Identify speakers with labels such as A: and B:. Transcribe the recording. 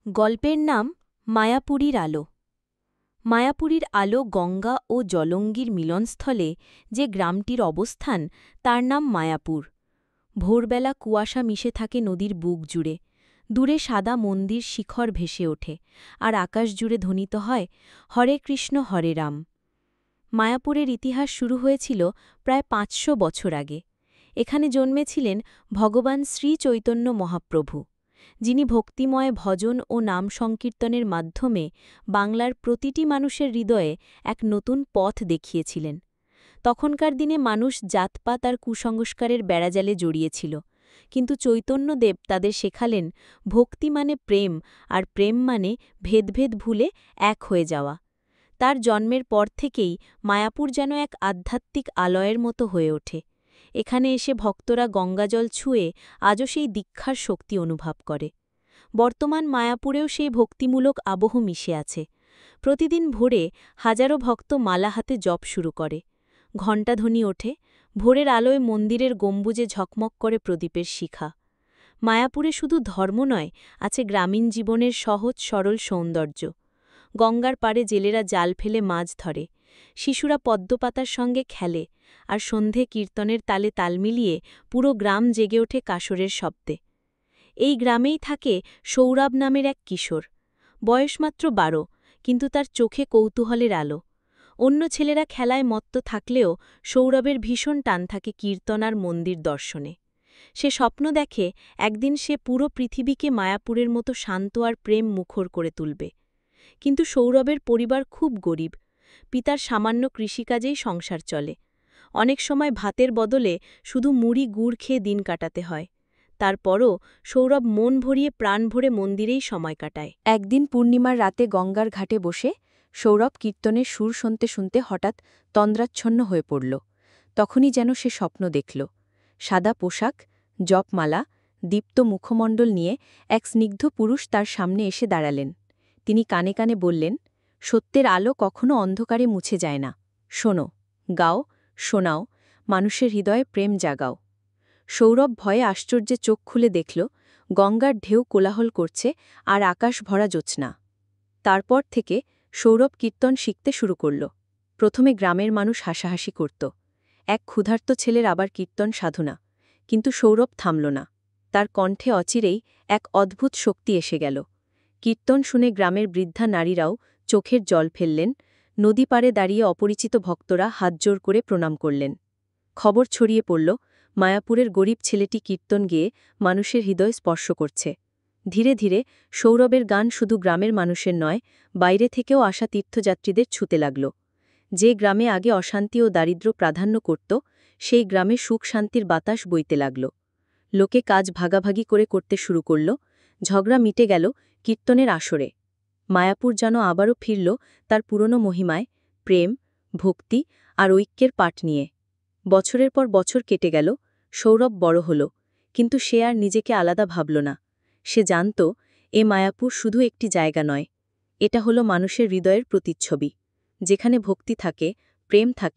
A: গল্পের নাম মায়াপুরীর আলো। মায়াপুরীর আলো গঙ্গা ও জলঙ্গির মিলনস্থলে যে গ্রামটির অবস্থান তার নাম মায়াপুর। ভোরবেলা কুয়াশা মিশে থাকে নদীর বুক জুড়ে, দূরে সাদা মন্দির শিখর ভেসে ওঠে, আর আকাশ জুড়ে ধ্বনিত হয় হরে কৃষ্ণ হরে রাম। মায়াপুরের ইতিহাস শুরু হয়েছিল প্রায় ৫০০ বছর আগে। এখানে জন্মেছিলেন ভগবান শ্রী চৈতন্য মহাপ্রভু, যিনি ভক্তিময় ভজন ও নাম সংকীর্তনের মাধ্যমে বাংলার প্রতিটি মানুষের হৃদয়ে এক নতুন পথ দেখিয়েছিলেন। তখনকার দিনে মানুষ জাতপাত আর কুসংস্কারের বেড়াজালে জড়িয়েছিল, কিন্তু চৈতন্যদেব তাদের শেখালেন ভক্তি মানে প্রেম, আর প্রেম মানে ভেদভেদ ভুলে এক হয়ে যাওয়া। তার জন্মের পর থেকেই মায়াপুর যেন এক আধ্যাত্মিক আলয়ের মতো হয়ে ওঠে। এখানে এসে ভক্তরা গঙ্গাজল ছুঁয়ে আজও সেই দীক্ষার শক্তি অনুভব করে। বর্তমান মায়াপুরেও সেই ভক্তিমূলক আবহ মিশে আছে। প্রতিদিন ভোরে হাজারো ভক্ত মালা হাতে জপ শুরু করে, ঘণ্টাধ্বনি ওঠে, ভোরের আলোয় মন্দিরের গম্বুজে ঝকমক করে প্রদীপের শিখা। মায়াপুরে শুধু ধর্ম নয়, আছে গ্রামীণ জীবনের সহজ সরল সৌন্দর্য। গঙ্গার পাড়ে জেলেরা জাল ফেলে মাছ ধরে, শিশুরা পদ্মপাতার সঙ্গে খেলে, আর সন্ধে কীর্তনের তালে তাল মিলিয়ে পুরো গ্রাম জেগে ওঠে কাসরের শব্দে। এই গ্রামেই থাকে সৌরভ নামের এক কিশোর। বয়স মাত্র ১২, কিন্তু তার চোখে কৌতূহলের আলো। অন্য ছেলেরা খেলায় মত্ত থাকলেও সৌরভের ভীষণ টান থাকে কীর্তন আর মন্দির দর্শনে। সে স্বপ্ন দেখে একদিন সে পুরো পৃথিবীকে মায়াপুরের মতো শান্ত আর প্রেম মুখর করে তুলবে। কিন্তু সৌরভের পরিবার খুব গরিব, পিতার সামান্য কৃষিকাজেই সংসার চলে। অনেক সময় ভাতের বদলে শুধু মুড়ি গুড় খেয়ে দিন কাটাতে হয়। তারপরও সৌরভ মন ভরিয়ে প্রাণ ভরে মন্দিরেই সময় কাটায়। একদিন পূর্ণিমার রাতে গঙ্গার ঘাটে বসে সৌরভ কীর্তনের সুর শুনতে শুনতে হঠাৎ তন্দ্রাচ্ছন্ন হয়ে পড়ল। তখনই যেন সে স্বপ্ন দেখল। সাদা পোশাক, জপমালা, দীপ্ত মুখমণ্ডল নিয়ে এক স্নিগ্ধ পুরুষ তার সামনে এসে দাঁড়ালেন। তিনি কানে কানে বললেন, সত্যের আলো কখনো অন্ধকারে মুছে যায় না। শোনো, গাও, শোনাও, মানুষের হৃদয়ে প্রেম জাগাও। সৌরভ ভয়ে আশ্চর্যে চোখ খুলে দেখল গঙ্গার ঢেউ কোলাহল করছে আর আকাশ ভরা জ্যোৎস্না। তারপর থেকে সৌরভ কীর্তন শিখতে শুরু করল। প্রথমে গ্রামের মানুষ হাসাহাসি করত, এক ক্ষুধার্ত ছেলের আবার কীর্তন সাধনা। কিন্তু সৌরভ থামল না। তার কণ্ঠে অচিরেই এক অদ্ভুত শক্তি এসে গেল। কীর্তন শুনে গ্রামের বৃদ্ধা নারীরাও চোখের জল ফেললেন, নদী পাড়ে দাঁড়িয়ে অপরিচিত ভক্তরা হাতজোড় করে প্রণাম করলেন। খবর ছড়িয়ে পড়ল, মায়াপুরের গরিব ছেলেটি কীর্তন গেয়ে মানুষের হৃদয় স্পর্শ করছে। ধীরে ধীরে সৌরভের গান শুধু গ্রামের মানুষের নয়, বাইরে থেকেও আসা তীর্থযাত্রীদের ছুতে লাগল। যে গ্রামে আগে অশান্তি ও দারিদ্র্য প্রাধান্য করত, সেই গ্রামে সুখ শান্তির বাতাস বইতে লাগল। লোকে কাজ ভাগাভাগি করে করতে শুরু করল, ঝগড়া মিটে গেল কীর্তনের আসরে। মায়াপুর যেন আবারও ফিরল তার পুরনো মহিমায়, প্রেম, ভক্তি আর ঐক্যের পাঠ নিয়ে। বছরের পর বছর কেটে গেল, সৌরভ বড় হল, কিন্তু সে আর নিজেকে আলাদা ভাবল না। সে জানত এ মায়াপুর শুধু একটি জায়গা নয়, এটা হলো মানুষের হৃদয়ের প্রতিচ্ছবি। যেখানে ভক্তি থাকে, প্রেম থাকে,